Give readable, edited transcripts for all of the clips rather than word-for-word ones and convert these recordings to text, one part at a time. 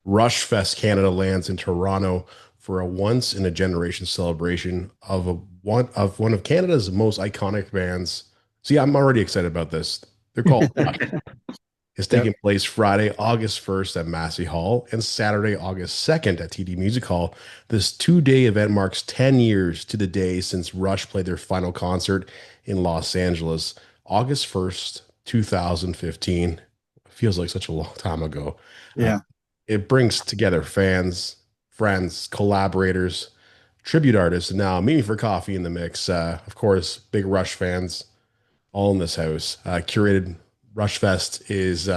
Rushfest Canada lands in Toronto for a once in a generation celebration of one of Canada's most iconic bands. See, I'm already excited about this. They're called Rush. It's taking Yep. place Friday, August 1st at Massey Hall and Saturday, August 2nd at TD Music Hall. This two-day event marks 10 years to the day since Rush played their final concert in Los Angeles, August 1st, 2015. Feels like such a long time ago. Uh, Yeah. it brings together fans, friends, collaborators, tribute artists, and now Mimi for Coffee in the mix. Of course, big Rush fans all in this house. Curated Rushfest is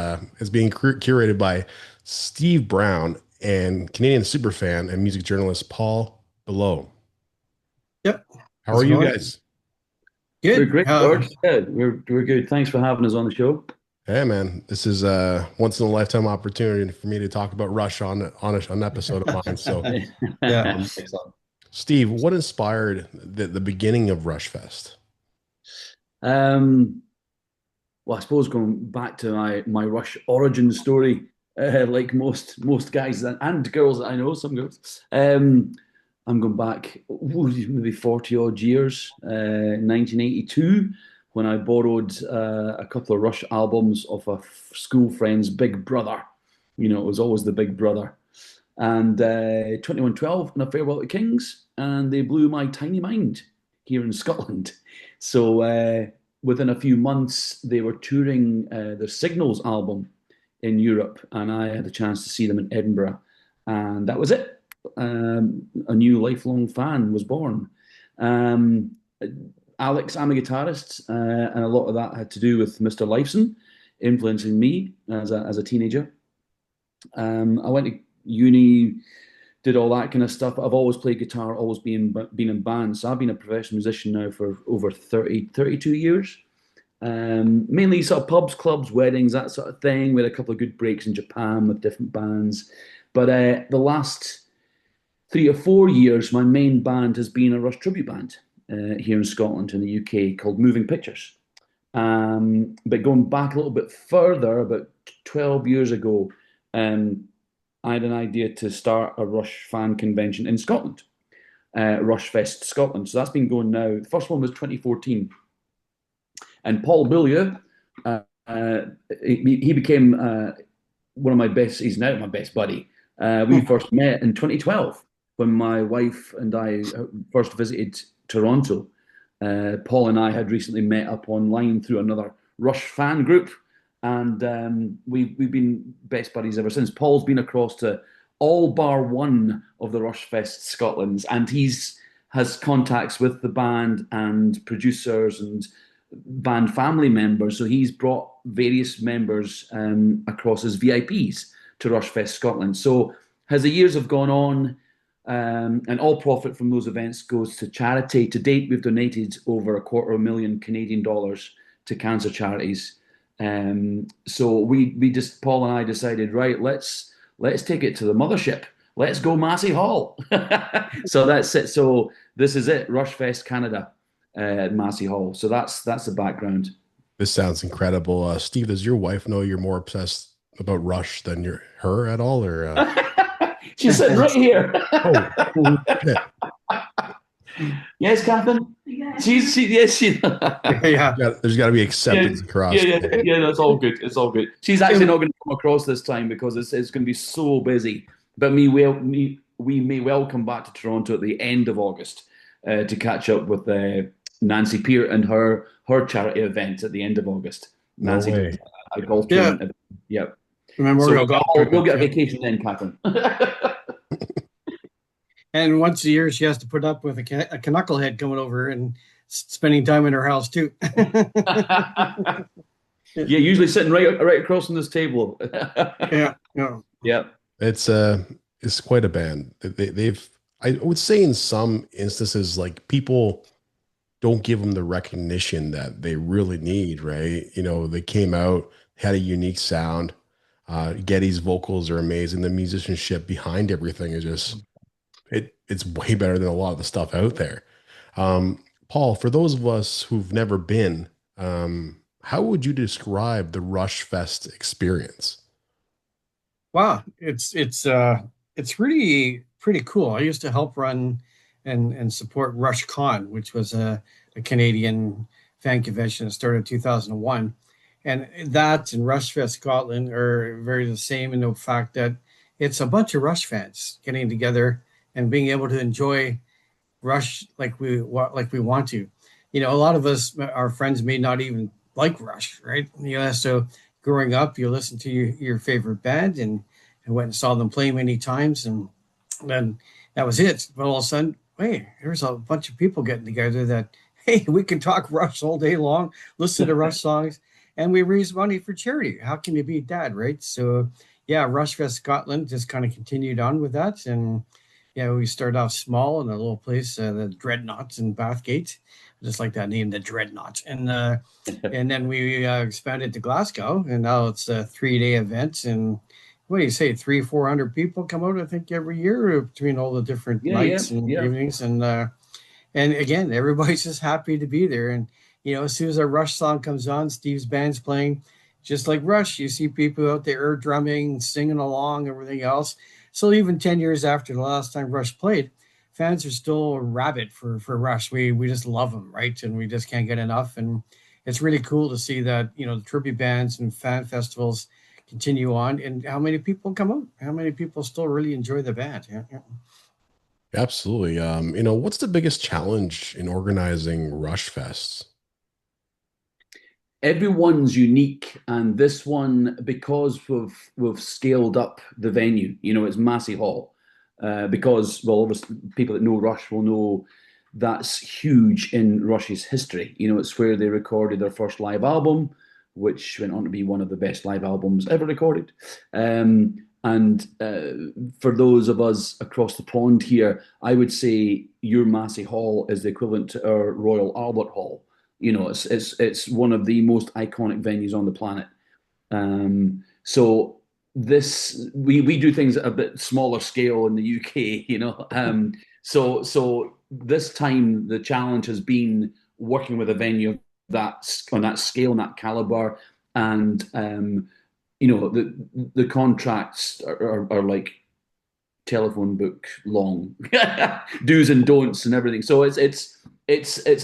being curated by Steve Brown and Canadian superfan and music journalist Paul Below. Yep. How are How's it you going? guys? We're Good. great, George. Yeah, we're good. Thanks for having us on the show. Hey man, this is a once in a lifetime opportunity for me to talk about Rush on an episode of mine. So, Yeah. um, Excellent. Steve, what inspired the beginning of Rushfest? Um, well, I suppose going back to my Rush origin story, like most guys and girls that I know, some girls. I'm going back maybe 40 odd years, 1982, when I borrowed a couple of Rush albums of a school friend's big brother. You know, it was always the big brother. And 2112 and a Farewell to Kings, and they blew my tiny mind here in Scotland. So within a few months, they were touring their Signals album in Europe, and I had a chance to see them in Edinburgh, and that was it. A new lifelong fan was born. Um, Alex, I'm a guitarist, and a lot of that had to do with Mr. Lifeson influencing me as a teenager. I went to uni, did all that kind of stuff. I've always played guitar, always been in bands. So I've been a professional musician now for over 32 years. Mainly sort of pubs, clubs, weddings, that sort of thing. We had a couple of good breaks in Japan with different bands. But the last 3 or 4 years, my main band has been a Rush tribute band here in Scotland, in the UK, called Moving Pictures. But going back a little bit further, about 12 years ago, um, I had an idea to start a Rush fan convention in Scotland, Rushfest Scotland. So that's been going now. The first one was 2014. And Paul Beaulieu, uh, uh, he became one of my best, he's now my best buddy. We first met in 2012 when my wife and I first visited Toronto. Paul and I had recently met up online through another Rush fan group, and we've been best buddies ever since. Paul's been across to all bar one of the Rush Fest Scotland's, and he's has contacts with the band and producers and band family members. So he's brought various members across as VIPs to Rushfest Scotland. So as the years have gone on, and all profit from those events goes to charity. To date, we've donated over a quarter of a million Canadian dollars to cancer charities. So we just Paul and I decided, right, let's take it to the mothership. Let's go Massey Hall. So that's it. So this is it, Rushfest Canada at Massey Hall. So that's the background. This sounds incredible. Steve, does your wife know you're more obsessed about Rush than her at all? Or She's sitting right here. oh, holy shit. Yes, Catherine. She yes she. Yeah. There's got to be Yeah, acceptance across. yeah. That's all good. It's all good. She's actually not going to come across this time because it's going to be so busy. But we may well come back to Toronto at the end of August to catch up with Nancy Peart and her charity event at the end of August. No Nancy does way. a golf Yeah. tournament. Yep. So Memorial golf we'll tournament. get a Yeah. vacation then, Catherine. And once a year, she has to put up with a knucklehead coming over and spending time in her house too. Yeah, usually sitting right across from this table. Yeah. No. Yep. It's it's quite a band. They've I would say in some instances like people don't give them the recognition that they really need, right? You know, they came out, had a unique sound. Getty's vocals are amazing. The musicianship behind everything is just it's way better than a lot of the stuff out there. Paul, for those of us who've never been, how would you describe the Rush Fest experience? Wow, it's really pretty cool. I used to help run and support Rush Con, which was a Canadian fan convention that started in 2001. And that and Rushfest Scotland are very the same in the fact that it's a bunch of Rush fans getting together and being able to enjoy Rush like we want to. You know, a lot of us, our friends may not even like Rush, right? You know, so growing up, you listen to your favorite band and went and saw them play many times, and then that was it. But all of a sudden, hey, there's a bunch of people getting together that hey, we can talk Rush all day long, listen to Rush songs, and we raise money for charity. How can you beat that, right? So yeah, Rushfest Scotland just kind of continued on with that, and yeah, we started off small in a little place, the Dreadnoughts in Bathgate. I just like that name, the Dreadnought. And then we expanded to Glasgow, and now it's a 3 day event. And what do you say, 400 people come out, I think, every year between all the different Yeah, yeah, nights and yeah. evenings. And again, everybody's just happy to be there. And you know, as soon as a Rush song comes on, Steve's band's playing, just like Rush. You see people out there drumming, singing along, everything else. So even 10 years after the last time Rush played, fans are still rabid for Rush. We just love them, right? And we just can't get enough. And it's really cool to see that you know the tribute bands and fan festivals continue on, and how many people come out, how many people still really enjoy the band. Yeah, yeah. Absolutely. You know, what's the biggest challenge in organizing Rush Fests? Everyone's unique, and this one, because we've scaled up the venue. You know, it's Massey Hall. Because, well, obviously people that know Rush will know that's huge in Rush's history. You know, it's where they recorded their first live album, which went on to be one of the best live albums ever recorded. And for those of us across the pond here, I would say your Massey Hall is the equivalent to our Royal Albert Hall. You know, it's one of the most iconic venues on the planet. So this we do things at a bit smaller scale in the UK, you know. So this time the challenge has been working with a venue that's on that scale and that caliber, and you know the contracts are like telephone book long, do's and don'ts and everything. So it's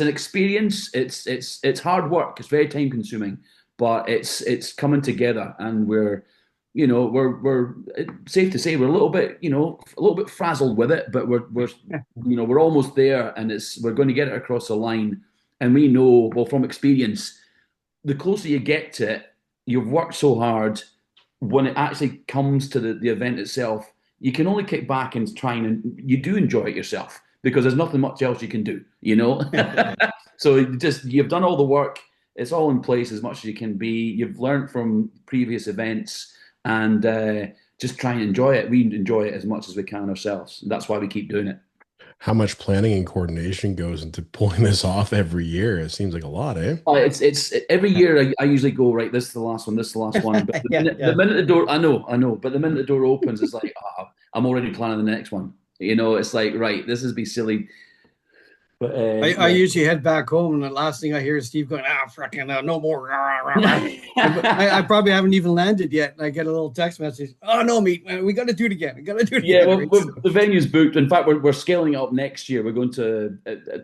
an experience. It's hard work. It's very time consuming, but it's coming together, and we're you know we're safe to say we're a little bit a little bit frazzled with it, but we're you know we're almost there, and we're going to get it across the line. And we know, well, from experience, the closer you get to it, you've worked so hard. When it actually comes to the event itself, you can only kick back and try and you do enjoy it yourself because there's nothing much else you can do, you know? So just you've done all the work, it's all in place as much as you can be. You've learned from previous events, and just try and enjoy it. We enjoy it as much as we can ourselves. That's why we keep doing it. How much planning and coordination goes into pulling this off every year? It seems like a lot, eh? It's every year I usually go, right, this is the last one, this is the last one. But Yeah, the yeah. minute the door, I know, but the minute the door opens, it's like, oh, I'm already planning the next one. You know, it's like, right, this is be silly. But I usually head back home, and the last thing I hear is Steve going, "Ah, fucking no more." I yeah. probably haven't even landed yet, and I get a little text message. Oh no, mate, we got to do it again. We got to do it Yeah, again, well, right? So, the venue's booked. In fact, we're scaling up next year. We're going to,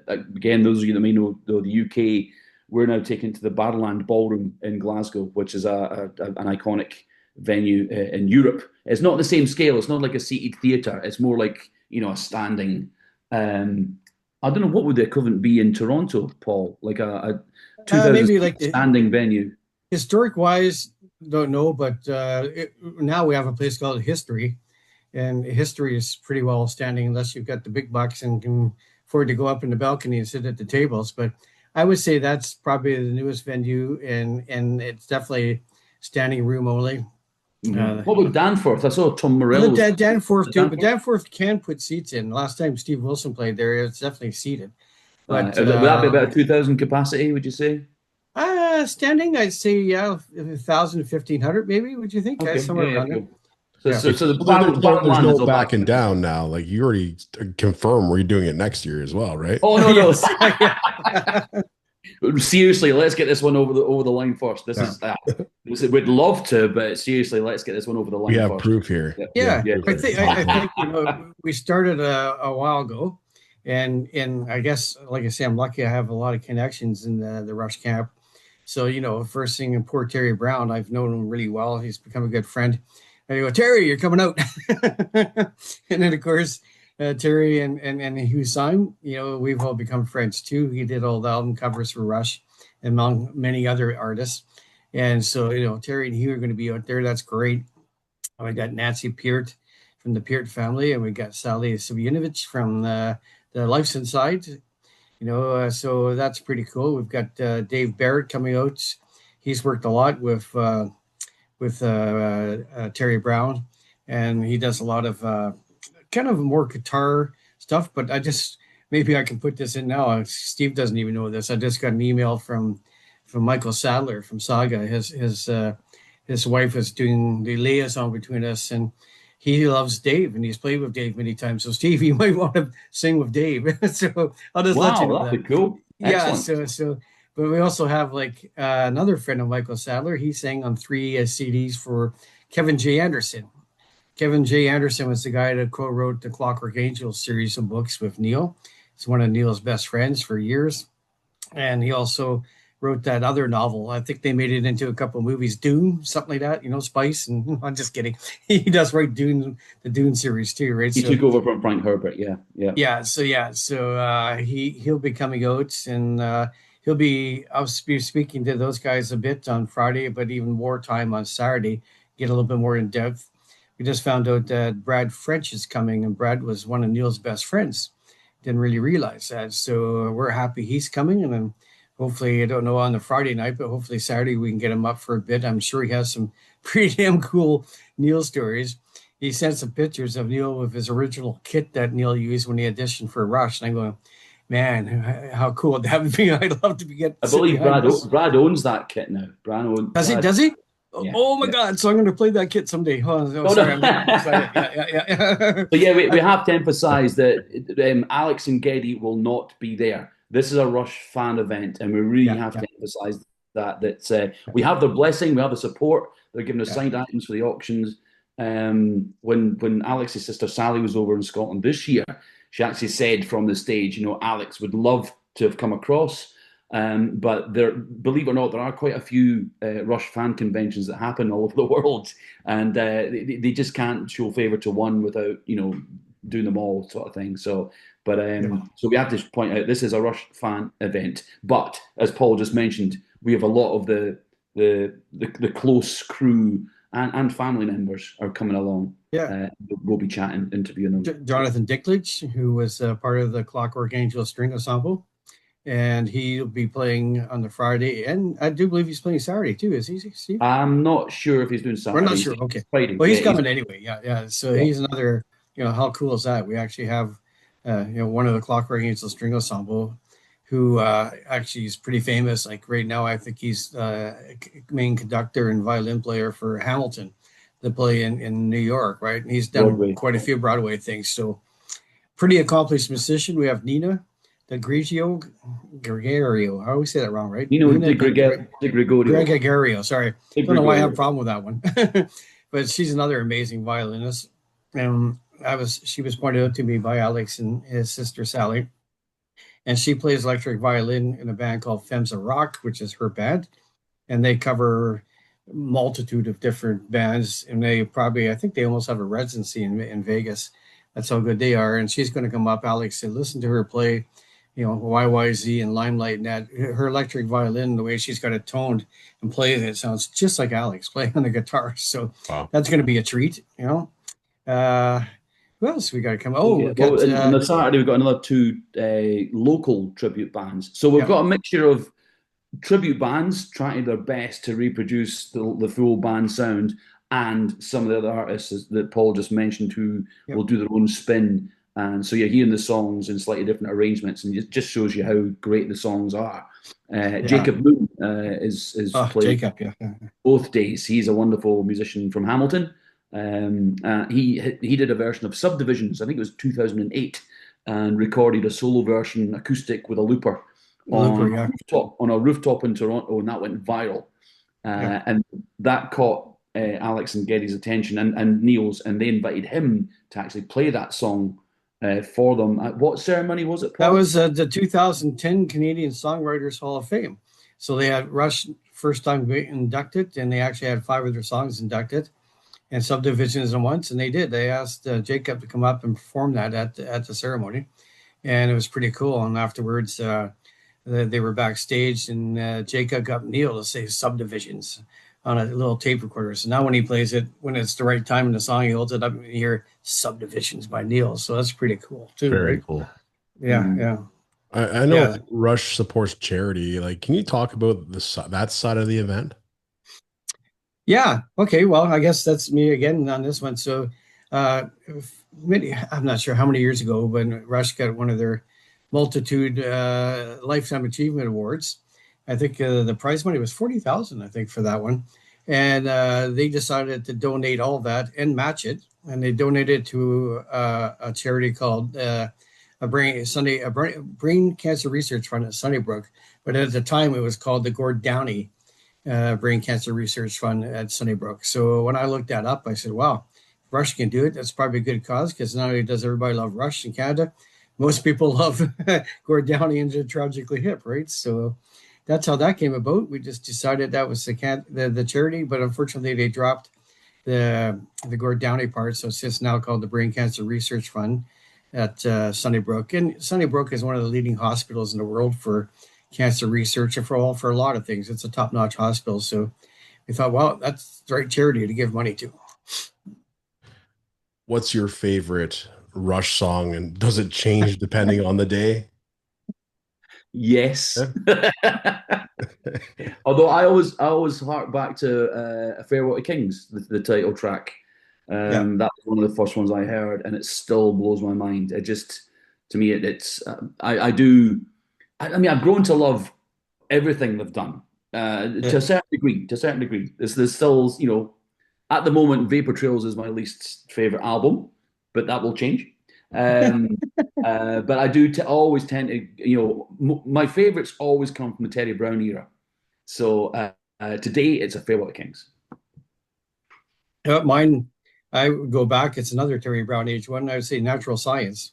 again, those of you that may know the UK, we're now taking to the Barrowland Ballroom in Glasgow, which is an iconic venue in Europe. It's not the same scale. It's not like a seated theatre. It's more like, a standing. Um, I don't know what would the equivalent be in Toronto, Paul, like a 2000 maybe like standing venue. historic wise, don't know, but now we have a place called History, and History is pretty well standing unless you've got the big bucks and can afford to go up in the balcony and sit at the tables. But I would say that's probably the newest venue, and it's definitely standing room only. Mhm. Uh, What about Danforth? I saw Tom well, Morello was Danforth at too, but Danforth. Danforth can put seats in. Last time Steve Wilson played there, it's definitely seated. But Would that be about 2,000 capacity, would you say? standing, I'd say yeah, 1,000, 1,500 maybe. Would you think? Okay, yeah, Somewhere yeah, around there. cool. So, Yeah. so, so the Well, there's Battleland no is all back backing in. down now. Like you already confirmed we're doing it next year as well, right? Oh no, no. Yes. Yeah. Seriously, let's get this one over the line first. Yeah. We'd love to, but seriously, let's get this one over the We line have first. proof here. Yeah, We have Yeah, yeah. proof I here. think we started a while ago, and I guess like I say, I'm lucky. I have a lot of connections in the Rush camp. So first thing in poor Terry Brown, I've known him really well. He's become a good friend. And I go, Terry, you're coming out, and then of course Terry and Hugh Syme, we've all become friends too. He did all the album covers for Rush, among many other artists. And so Terry and Hugh are going to be out there. That's great. We got Nancy Peart from the Peart family, and we got Sally Savinovich from the Lifeson side. So that's pretty cool. We've got Dave Barrett coming out. He's worked a lot with Terry Brown, and he does a lot of kind of more guitar stuff. But maybe I can put this in now. Steve doesn't even know this. I just got an email from Michael Sadler from Saga. His wife is doing the liaison between us, and he loves Dave, and he's played with Dave many times. So Steve, you might want to sing with Dave. So I'll just let you Wow, know that'd that. be cool. Yeah. Excellent. But we also have like another friend of Michael Sadler. He sang on three CDs for Kevin J. Anderson. Kevin J. Anderson was the guy that co-wrote the Clockwork Angels series of books with Neil. He's one of Neil's best friends for years, and he also wrote that other novel. I think they made it into a couple of movies, Dune, something like that. Spice. And I'm just kidding. He does write Dune, the Dune series too, right? He So took over from Frank Herbert. Yeah, yeah. yeah. So he'll be coming out, and I'll be speaking to those guys a bit on Friday, but even more time on Saturday, get a little bit more in depth. We just found out that Brad French is coming, and Brad was one of Neil's best friends. Didn't really realize that. So we're happy he's coming, and then hopefully, I don't know on the Friday night, but hopefully Saturday we can get him up for a bit. I'm sure he has some pretty damn cool Neil stories. He sent some pictures of Neil with his original kit that Neil used when he auditioned for Rush, and I'm going, man, how cool would that be? I'd love to I sit believe behind this. Brad owns that kit now. Does he? Brad. Does he? Yeah, Oh my yeah. God! So I'm going to play that kit someday. Oh, Oh, no. sorry, I'm getting excited. Yeah. But yeah, we have to emphasize that Alex and Geddy will not be there. This is a Rush fan event, and we really Yeah, have yeah, to emphasize that we have their blessing, we have the support. They're giving us yeah, signed items for the auctions. When Alex's sister Sally was over in Scotland this year, she actually said from the stage, Alex would love to have come across. But believe it or not, there are quite a few Rush fan conventions that happen all over the world, and they just can't show favor to one without doing them all, sort of thing. yeah. So we have to point out this is a Rush fan event, but as Paul just mentioned, we have a lot of the close crew and family members are coming along. Yeah. We'll be chatting, interviewing them. Jonathan Dickledge, who was part of the Clockwork Angel string ensemble, and he'll be playing on the Friday, and I do believe he's playing Saturday too. Is he, Steve? I'm not sure if he's doing We're not Saturday. sure. Okay. Friday. Well, he's Yeah, coming anyway. Yeah. So yeah. he's another, how cool is that? We actually have, one of the Clockwork Angel string ensemble who actually is pretty famous. Like right now, I think he's main conductor and violin player for Hamilton, the play in New York, right? And he's done Broadway. quite a few Broadway things. So pretty accomplished musician. We have Nina the Gregorio. I always say that wrong, right? Nina De Gregorio. Gregorio. Sorry, De don't know why I have a Gregorio. problem with that one. But she's another amazing violinist. She was pointed out to me by Alex and his sister Sally, and she plays electric violin in a band called Femza Rock, which is her band, and they cover multitude of different bands, and I think they almost have a residency in Vegas. That's how good they are. And she's going to come up, Alex, said, listen to her play, YYZ and Limelight, and that her electric violin, the way she's got it toned and playing it sounds just like Alex playing on the guitar. So Wow. that's going to be a treat. Who else we got to come? Yeah, on the Saturday we've got another two local tribute bands. So we've got a mixture of tribute bands trying their best to reproduce the full band sound, and some of the other artists that Paul just mentioned who will do their own spin. And so you're hearing the songs in slightly different arrangements, and it just shows you how great the songs are. Jacob Moon is played Jacob, both days. He's a wonderful musician from Hamilton. He did a version of Subdivisions, I think it was 2008, and recorded a solo version acoustic with a looper, Looper, yeah, on a rooftop in Toronto, and that went viral. yeah. And that caught Alex and Geddy's attention and Neil's, and they invited him to actually play that song for them. What ceremony was it, That Paul? was the 2010 Canadian Songwriters Hall of Fame. So they had Rush first time inducted, and they actually had 5 of their songs inducted, and Subdivisions in once, and they did. They asked Jacob to come up and perform that at the ceremony, and it was pretty cool. And afterwards, they were backstage, and Jacob got Neil to say Subdivisions on a little tape recorder. So now when he plays it, when it's the right time in the song, he holds it up and you hear Subdivisions by Neil. So that's pretty cool too, Very right? cool. Yeah, Mm. yeah, I know yeah. Rush supports charity. Like, can you talk about that side of the event? Yeah. Okay. Well, I guess that's me again on this one. So, I'm not sure how many years ago when Rush got one of their multitude lifetime achievement awards. I think the prize money was 40,000. I think for that one, and they decided to donate all that and match it, and they donated to a charity called Brain Cancer Research Fund at Sunnybrook. But at the time, it was called the Gord Downey Brain Cancer Research Fund at Sunnybrook. So when I looked that up, I said, wow, if Rush can do it, that's probably a good cause because not only does everybody love Rush in Canada, most people love Gord Downey and Tragically Hip, right? So that's how that came about. We just decided that was the charity, but unfortunately they dropped the Gord Downey part, so it's just now called the Brain Cancer Research Fund at Sunnybrook. And Sunnybrook is one of the leading hospitals in the world for cancer research and for a lot of things. It's a top-notch hospital. So we thought, well, that's the right charity to give money to. What's your favorite Rush song, and does it change depending on the day? Yes. Yeah. Although I always hark back to A Farewell to Kings, the title track. Yeah. That was one of the first ones I heard, and it still blows my mind. It just, to me, it's I do. I mean, I've grown to love everything they've done to Yeah. a certain degree. To a certain degree, there's still, at the moment, Vapor Trails is my least favorite album, but that will change. Um, but I do always tend to, my favorites always come from the Terry Brown era. So today it's A Farewell to Kings. Mine, I would go back. It's another Terry Brown age one. I would say Natural Science.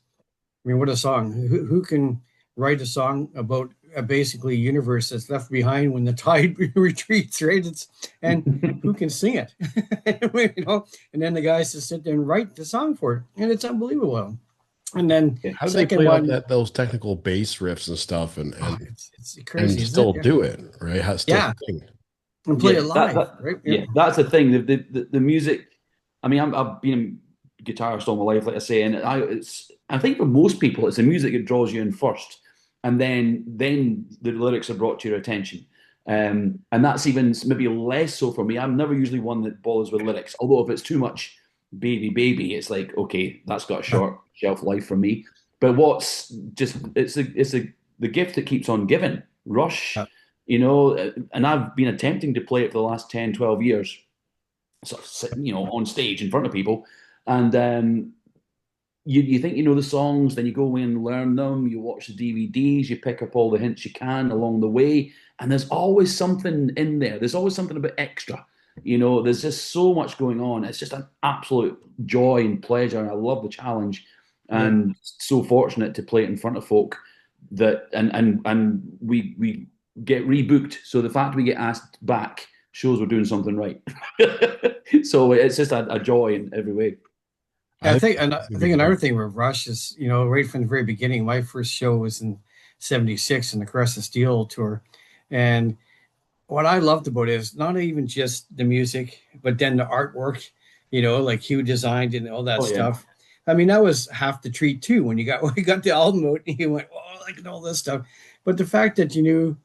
I mean, what a song. Who can write a song about a basically universe that's left behind when the tide retreats, right? And who can sing it? And then the guys just sit there and write the song for it. And it's unbelievable. And then Yeah. How do they second play off one, those technical bass riffs and stuff, and oh, it's and crazy, isn't it? still Yeah. do it, right? How still Yeah. sing? And play it Yeah, live, right? Yeah. yeah, that's the thing. The music. I mean, I've been a guitarist all my life, like I say, and I think for most people, it's the music that draws you in first, and then the lyrics are brought to your attention. And that's even maybe less so for me. I'm never usually one that bothers with lyrics. Although if it's too much baby baby, it's like, okay, that's got a short shelf life for me. But what's just the gift that keeps on giving. Rush, Yeah. and I've been attempting to play it for the last 10, 12 years, sort of, on stage in front of people. And you think you know the songs, then you go away and learn them, you watch the DVDs, you pick up all the hints you can along the way, and there's always something in there. There's always something a bit extra. There's just so much going on. It's just an absolute joy and pleasure, and I love the challenge. Yeah. And so fortunate to play it in front of folk that and we get rebooked. So the fact we get asked back shows we're doing something right. So it's just a joy in every way. I think I it's gonna be think fun. another thing with Rush is, right from the very beginning, my first show was in '76 in the Crest of Steel tour. And what I loved about it is not even just the music, but then the artwork, like Hugh designed and all that Oh yeah. stuff. I mean, that was half the treat too when you got when you got the album out and you went, oh, like all this stuff. But the fact that you knew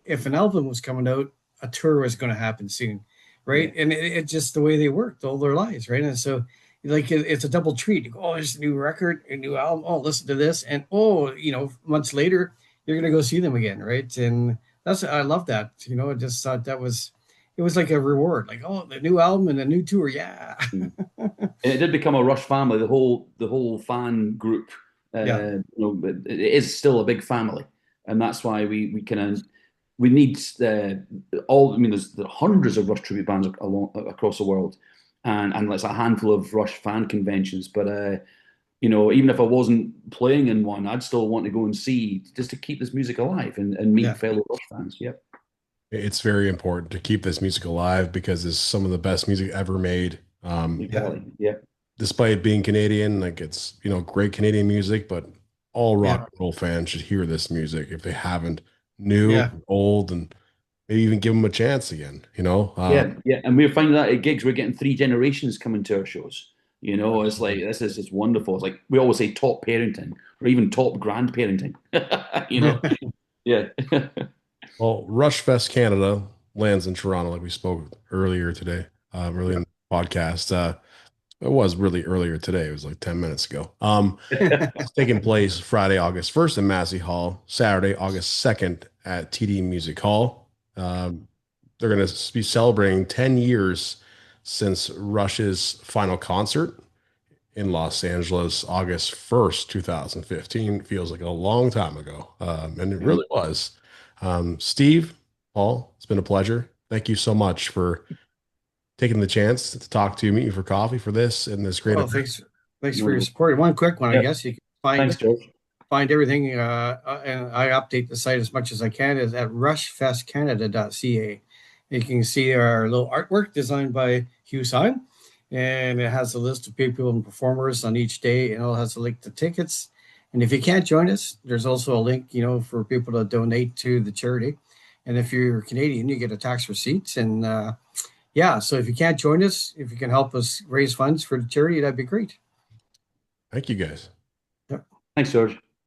if an album was coming out, a tour was going to happen soon, Yeah. right? And it's just the way they worked all their lives, right? And so, like, it's a double treat. You go, oh, there's a new record, a new album. Oh, listen to this, and months later, you're going to go see them again, right? And I love that. I just thought it was like a reward, like, oh, the new album and the new tour, yeah, Mm. It did become a Rush family. The whole fan group. yeah, It is still a big family. and that's why we kind of we need all. I mean, there are hundreds of Rush tribute bands across the world, and there's a handful of Rush fan conventions. But even if I wasn't playing in one, I'd still want to go and see just to keep this music alive and meet Yeah. fellow Rush fans. Yep. It's very important to keep this music alive because it's some of the best music ever made. Yeah. Exactly. Yeah. Despite being Canadian, like it's, great Canadian music, but all rock Yeah. and roll fans should hear this music if they haven't, new, Yeah. old, and maybe even give them a chance again, Yeah, yeah, and we're finding that at gigs, we're getting three generations coming to our shows. It's like Absolutely. this is just wonderful. It's like we always say top parenting or even top grandparenting. you know, yeah, Well, Rushfest Canada lands in Toronto, like we spoke earlier today, early in the podcast. It was really earlier today. It was like 10 minutes ago. It's taking place Friday, August 1st in Massey Hall, Saturday, August 2nd at TD Music Hall. They're going to be celebrating 10 years since Rush's final concert in Los Angeles, August 1st, 2015. Feels like a long time ago. And it yeah. really was. Steve, Paul, it's been a pleasure. Thank you so much for taking the chance to talk to me for coffee for this and this great Oh, event. thanks for your Wonderful. support. One quick one, I Yeah, guess you can thanks, George. find everything, and I update the site as much as I can, is at rushfestcanada.ca. You can see our little artwork designed by Hugh Syme, and it has a list of people and performers on each day, and it has a link to tickets. And if you can't join us, there's also a link, for people to donate to the charity. And if you're Canadian, you get a tax receipt. And yeah, so if you can't join us, if you can help us raise funds for the charity, that'd be great. Thank you guys. Yep. Thanks, George.